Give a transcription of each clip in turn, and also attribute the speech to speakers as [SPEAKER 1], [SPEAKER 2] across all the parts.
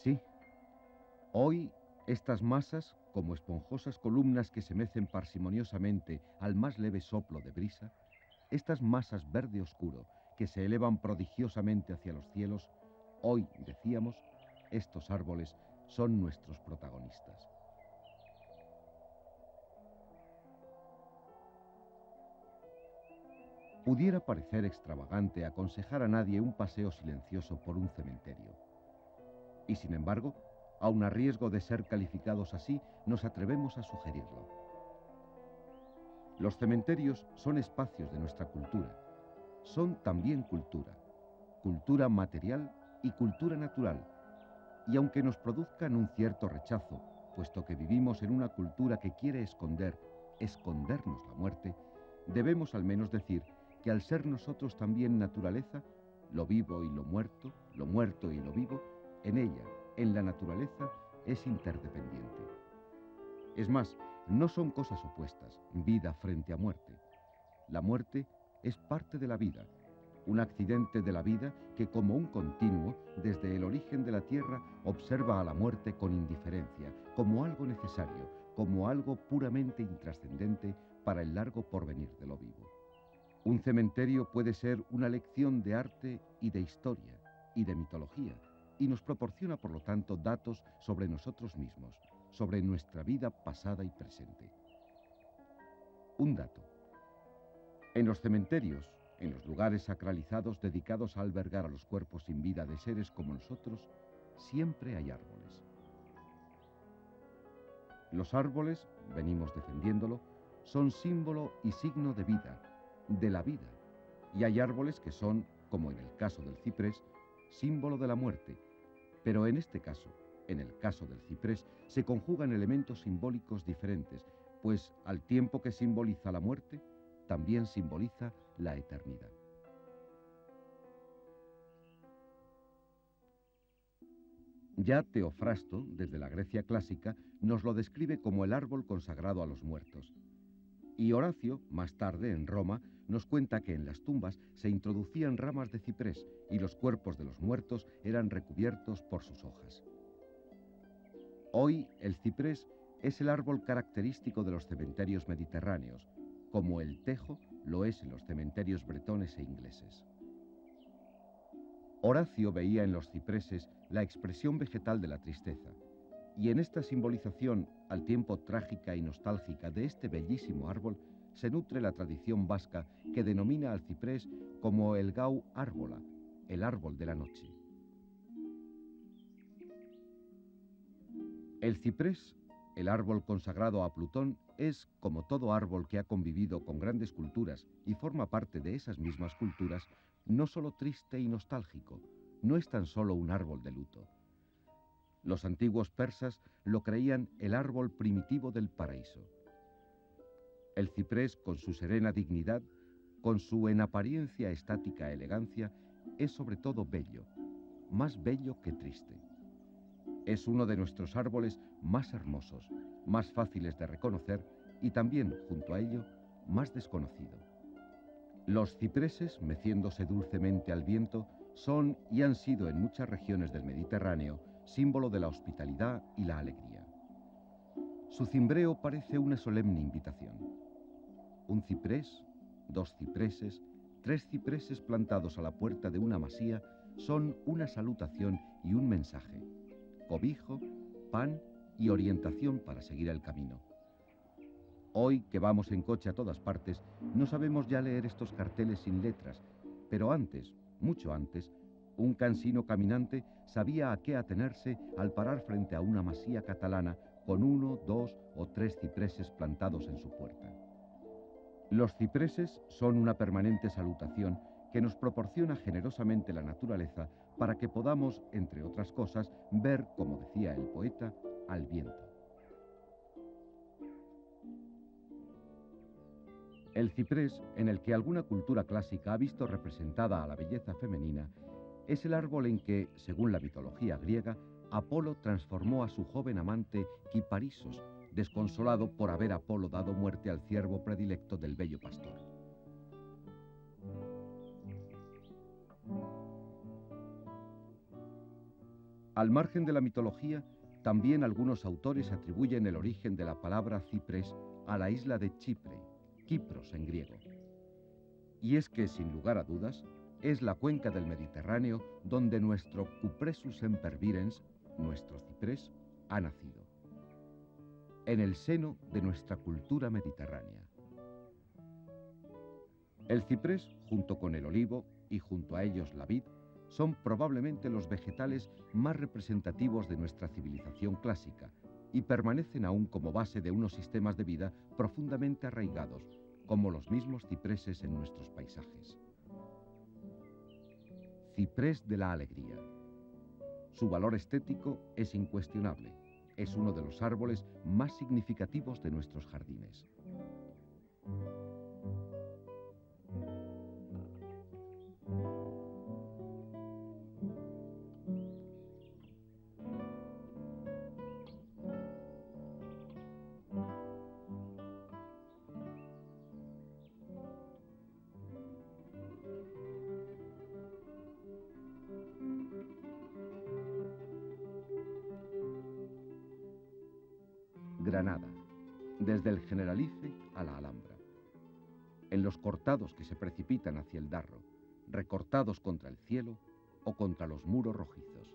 [SPEAKER 1] Sí, hoy estas masas, como esponjosas columnas que se mecen parsimoniosamente al más leve soplo de brisa, estas masas verde oscuro que se elevan prodigiosamente hacia los cielos, hoy, decíamos, estos árboles son nuestros protagonistas. Pudiera parecer extravagante aconsejar a nadie un paseo silencioso por un cementerio. Y sin embargo, aun a riesgo de ser calificados así, nos atrevemos a sugerirlo. Los cementerios son espacios de nuestra cultura. Son también cultura. Cultura material y cultura natural. Y aunque nos produzcan un cierto rechazo, puesto que vivimos en una cultura que quiere escondernos la muerte, debemos al menos decir que al ser nosotros también naturaleza, lo vivo y lo muerto y lo vivo, en ella, en la naturaleza, es interdependiente. Es más, no son cosas opuestas, vida frente a muerte. La muerte es parte de la vida, un accidente de la vida que como un continuo, desde el origen de la tierra, observa a la muerte con indiferencia, como algo necesario, como algo puramente intrascendente para el largo porvenir de lo vivo. Un cementerio puede ser una lección de arte y de historia y de mitología, y nos proporciona, por lo tanto, datos sobre nosotros mismos, sobre nuestra vida pasada y presente. Un dato. En los cementerios, en los lugares sacralizados dedicados a albergar a los cuerpos sin vida de seres como nosotros, siempre hay árboles. Los árboles, venimos defendiéndolo, son símbolo y signo de vida, de la vida. Y hay árboles que son, como en el caso del ciprés, símbolo de la muerte. Pero en este caso, en el caso del ciprés, se conjugan elementos simbólicos diferentes, pues al tiempo que simboliza la muerte, también simboliza la eternidad. Ya Teofrasto, desde la Grecia clásica, nos lo describe como el árbol consagrado a los muertos. Y Horacio, más tarde, en Roma, nos cuenta que en las tumbas se introducían ramas de ciprés y los cuerpos de los muertos eran recubiertos por sus hojas. Hoy, el ciprés es el árbol característico de los cementerios mediterráneos, como el tejo lo es en los cementerios bretones e ingleses. Horacio veía en los cipreses la expresión vegetal de la tristeza, y en esta simbolización, al tiempo trágica y nostálgica de este bellísimo árbol, se nutre la tradición vasca que denomina al ciprés como el gau árbola, el árbol de la noche. El ciprés, el árbol consagrado a Plutón, es, como todo árbol que ha convivido con grandes culturas y forma parte de esas mismas culturas, no solo triste y nostálgico, no es tan solo un árbol de luto. Los antiguos persas lo creían el árbol primitivo del paraíso. El ciprés, con su serena dignidad, con su en apariencia estática elegancia, es sobre todo bello, más bello que triste. Es uno de nuestros árboles más hermosos, más fáciles de reconocer y también, junto a ello, más desconocido. Los cipreses, meciéndose dulcemente al viento, son y han sido en muchas regiones del Mediterráneo símbolo de la hospitalidad y la alegría. Su cimbreo parece una solemne invitación. Un ciprés, dos cipreses, tres cipreses plantados a la puerta de una masía son una salutación y un mensaje, cobijo, pan y orientación para seguir el camino. Hoy, que vamos en coche a todas partes, no sabemos ya leer estos carteles sin letras, pero antes, mucho antes, un cansino caminante sabía a qué atenerse al parar frente a una masía catalana con uno, dos o tres cipreses plantados en su puerta. Los cipreses son una permanente salutación que nos proporciona generosamente la naturaleza para que podamos, entre otras cosas, ver, como decía el poeta, al viento. El ciprés, en el que alguna cultura clásica ha visto representada a la belleza femenina, es el árbol en que, según la mitología griega, Apolo transformó a su joven amante Kiparisos, desconsolado por haber Apolo dado muerte al ciervo predilecto del bello pastor. Al margen de la mitología, también algunos autores atribuyen el origen de la palabra ciprés a la isla de Chipre, Kipros en griego. Y es que, sin lugar a dudas, es la cuenca del Mediterráneo donde nuestro Cupressus sempervirens, nuestro ciprés, ha nacido. En el seno de nuestra cultura mediterránea. El ciprés, junto con el olivo y junto a ellos la vid, son probablemente los vegetales más representativos de nuestra civilización clásica y permanecen aún como base de unos sistemas de vida profundamente arraigados, como los mismos cipreses en nuestros paisajes. Ciprés de la alegría. Su valor estético es incuestionable. Es uno de los árboles más significativos de nuestros jardines. Granada, desde el Generalife a la Alhambra. En los cortados que se precipitan hacia el Darro, recortados contra el cielo o contra los muros rojizos.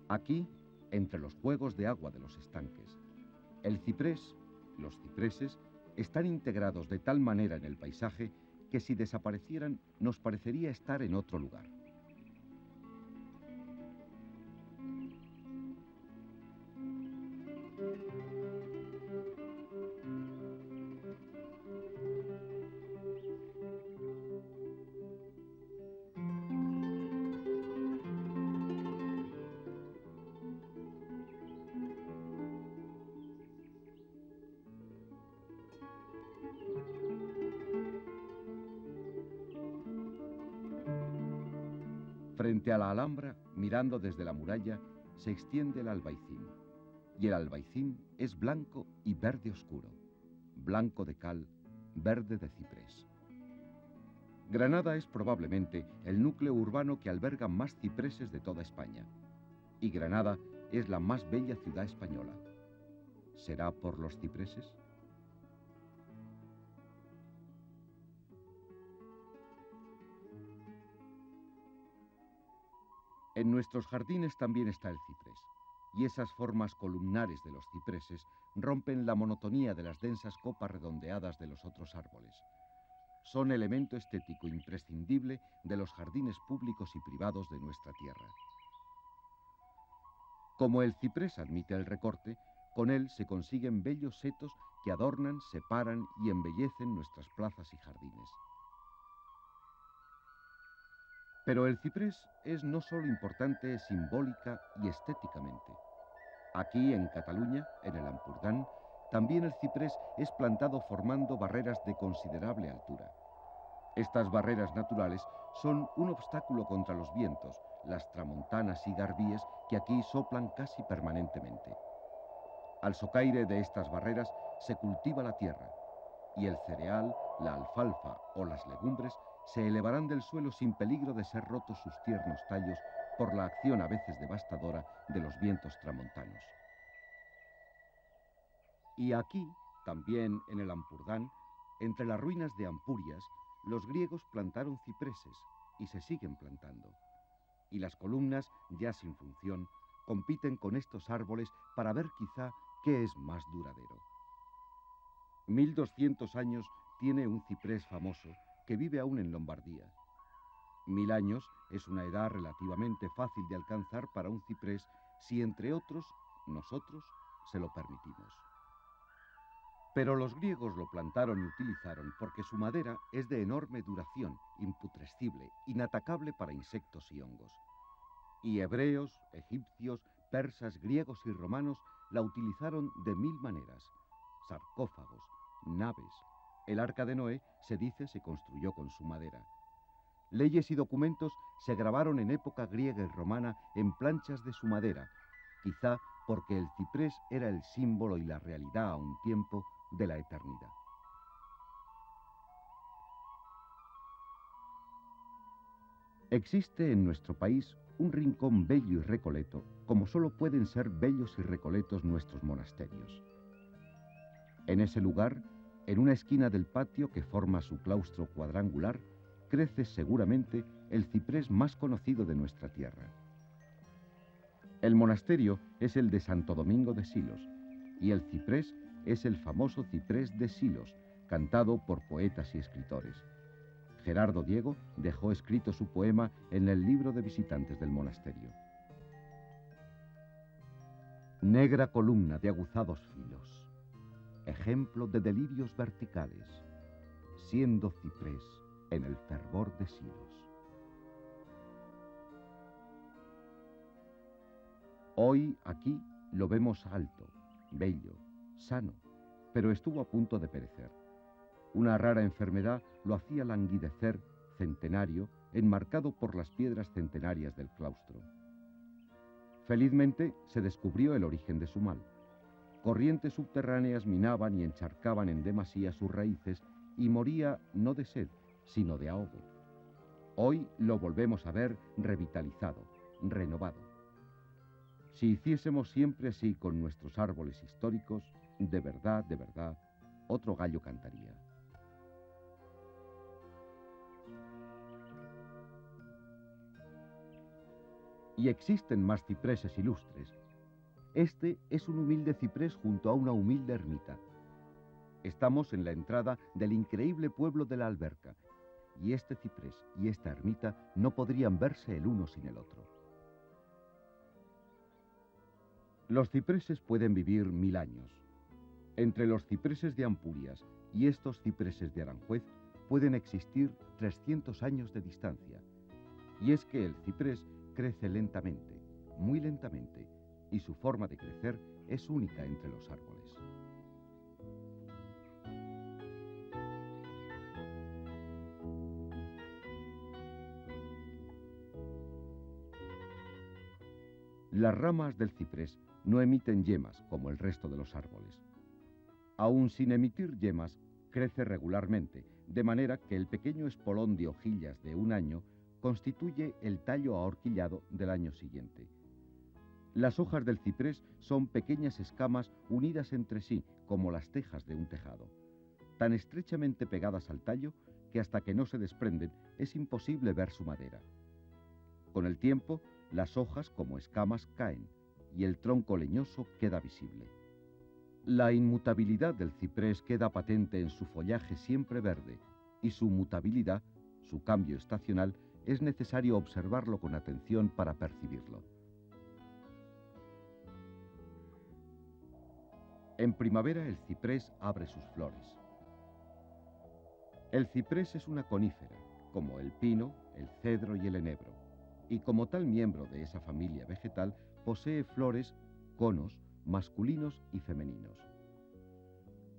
[SPEAKER 1] Aquí, entre los juegos de agua de los estanques, el ciprés, los cipreses, están integrados de tal manera en el paisaje que si desaparecieran nos parecería estar en otro lugar. Frente a la Alhambra, mirando desde la muralla, se extiende el Albaicín. Y el Albaicín es blanco y verde oscuro, blanco de cal, verde de ciprés. Granada es probablemente el núcleo urbano que alberga más cipreses de toda España. Y Granada es la más bella ciudad española. ¿Será por los cipreses? En nuestros jardines también está el ciprés, y esas formas columnares de los cipreses rompen la monotonía de las densas copas redondeadas de los otros árboles. Son elemento estético imprescindible de los jardines públicos y privados de nuestra tierra. Como el ciprés admite el recorte, con él se consiguen bellos setos que adornan, separan y embellecen nuestras plazas y jardines. Pero el ciprés es no solo importante simbólica y estéticamente. Aquí en Cataluña, en el Ampurdán, también el ciprés es plantado formando barreras de considerable altura. Estas barreras naturales son un obstáculo contra los vientos, las tramontanas y garbíes que aquí soplan casi permanentemente. Al socaire de estas barreras se cultiva la tierra, y el cereal, la alfalfa o las legumbres se elevarán del suelo sin peligro de ser rotos sus tiernos tallos por la acción a veces devastadora de los vientos tramontanos. Y aquí, también en el Ampurdán, entre las ruinas de Ampurias, los griegos plantaron cipreses y se siguen plantando. Y las columnas, ya sin función, compiten con estos árboles para ver quizá qué es más duradero. 1200 años tiene un ciprés famoso que vive aún en Lombardía. 1000 años es una edad relativamente fácil de alcanzar para un ciprés si, entre otros, nosotros se lo permitimos. Pero los griegos lo plantaron y utilizaron porque su madera es de enorme duración, imputrescible, inatacable para insectos y hongos. Y hebreos, egipcios, persas, griegos y romanos la utilizaron de 1000 maneras. Sarcófagos, naves. El arca de Noé, se dice, se construyó con su madera. Leyes y documentos se grabaron en época griega y romana en planchas de su madera, quizá porque el ciprés era el símbolo y la realidad a un tiempo de la eternidad. Existe en nuestro país un rincón bello y recoleto, como solo pueden ser bellos y recoletos nuestros monasterios. En ese lugar, en una esquina del patio que forma su claustro cuadrangular, crece seguramente el ciprés más conocido de nuestra tierra. El monasterio es el de Santo Domingo de Silos, y el ciprés es el famoso ciprés de Silos, cantado por poetas y escritores. Gerardo Diego dejó escrito su poema en el libro de visitantes del monasterio. Negra columna de aguzados filos, ejemplo de delirios verticales, siendo ciprés en el fervor de Silos. Hoy aquí lo vemos alto, bello, sano, pero estuvo a punto de perecer. Una rara enfermedad lo hacía languidecer, centenario, enmarcado por las piedras centenarias del claustro. Felizmente se descubrió el origen de su mal. Corrientes subterráneas minaban y encharcaban en demasía sus raíces y moría no de sed, sino de ahogo. Hoy lo volvemos a ver revitalizado, renovado. Si hiciésemos siempre así con nuestros árboles históricos, de verdad, otro gallo cantaría. Y existen más cipreses ilustres. Este es un humilde ciprés junto a una humilde ermita. Estamos en la entrada del increíble pueblo de la Alberca, y este ciprés y esta ermita no podrían verse el uno sin el otro. Los cipreses pueden vivir 1000 años. Entre los cipreses de Ampurias y estos cipreses de Aranjuez pueden existir 300 años de distancia. Y es que el ciprés crece lentamente, muy lentamente, y su forma de crecer es única entre los árboles. Las ramas del ciprés no emiten yemas como el resto de los árboles. Aún sin emitir yemas, crece regularmente, de manera que el pequeño espolón de hojillas de un año constituye el tallo ahorquillado del año siguiente. Las hojas del ciprés son pequeñas escamas unidas entre sí, como las tejas de un tejado, tan estrechamente pegadas al tallo que hasta que no se desprenden es imposible ver su madera. Con el tiempo, las hojas como escamas caen y el tronco leñoso queda visible. La inmutabilidad del ciprés queda patente en su follaje siempre verde y su mutabilidad, su cambio estacional, es necesario observarlo con atención para percibirlo. En primavera el ciprés abre sus flores. El ciprés es una conífera, como el pino, el cedro y el enebro, y como tal miembro de esa familia vegetal posee flores, conos, masculinos y femeninos.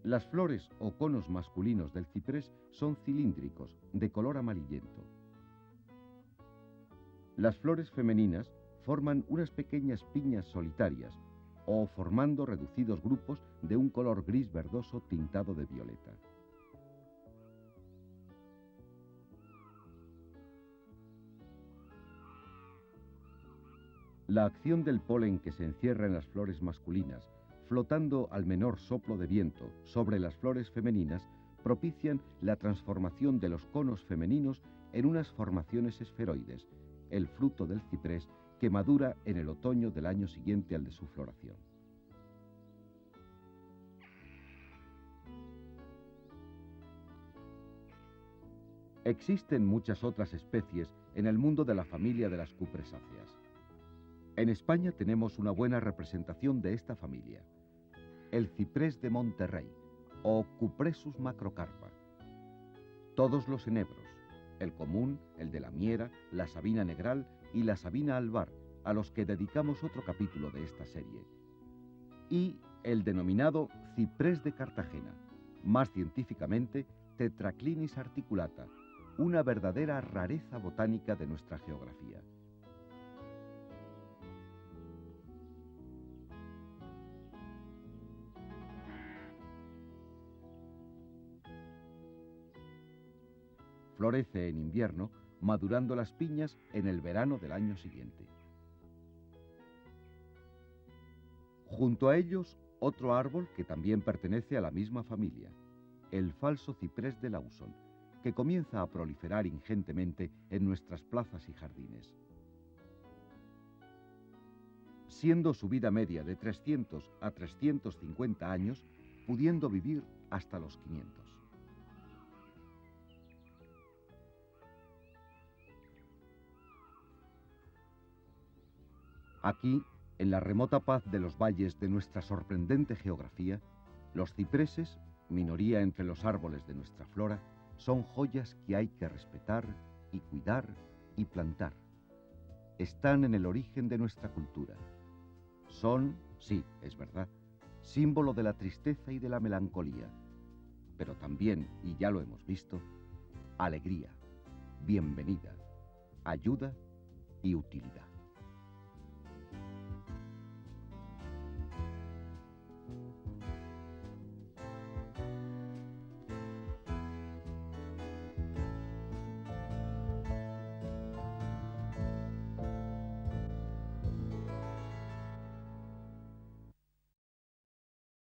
[SPEAKER 1] Las flores o conos masculinos del ciprés son cilíndricos, de color amarillento. Las flores femeninas forman unas pequeñas piñas solitarias o formando reducidos grupos de un color gris verdoso tintado de violeta. La acción del polen que se encierra en las flores masculinas, flotando al menor soplo de viento sobre las flores femeninas, propician la transformación de los conos femeninos en unas formaciones esferoides, el fruto del ciprés que madura en el otoño del año siguiente al de su floración. Existen muchas otras especies en el mundo de la familia de las cupresáceas. En España tenemos una buena representación de esta familia: el ciprés de Monterrey, o Cupressus macrocarpa. Todos los enebros, el común, el de la miera, la sabina negral y la sabina albar, a los que dedicamos otro capítulo de esta serie. Y el denominado ciprés de Cartagena, más científicamente Tetraclinis articulata, una verdadera rareza botánica de nuestra geografía. Florece en invierno, madurando las piñas en el verano del año siguiente. Junto a ellos, otro árbol que también pertenece a la misma familia, el falso ciprés de Lawson, que comienza a proliferar ingentemente en nuestras plazas y jardines. Siendo su vida media de 300 a 350 años, pudiendo vivir hasta los 500. Aquí, en la remota paz de los valles de nuestra sorprendente geografía, los cipreses, minoría entre los árboles de nuestra flora, son joyas que hay que respetar y cuidar y plantar. Están en el origen de nuestra cultura. Son, sí, es verdad, símbolo de la tristeza y de la melancolía, pero también, y ya lo hemos visto, alegría, bienvenida, ayuda y utilidad.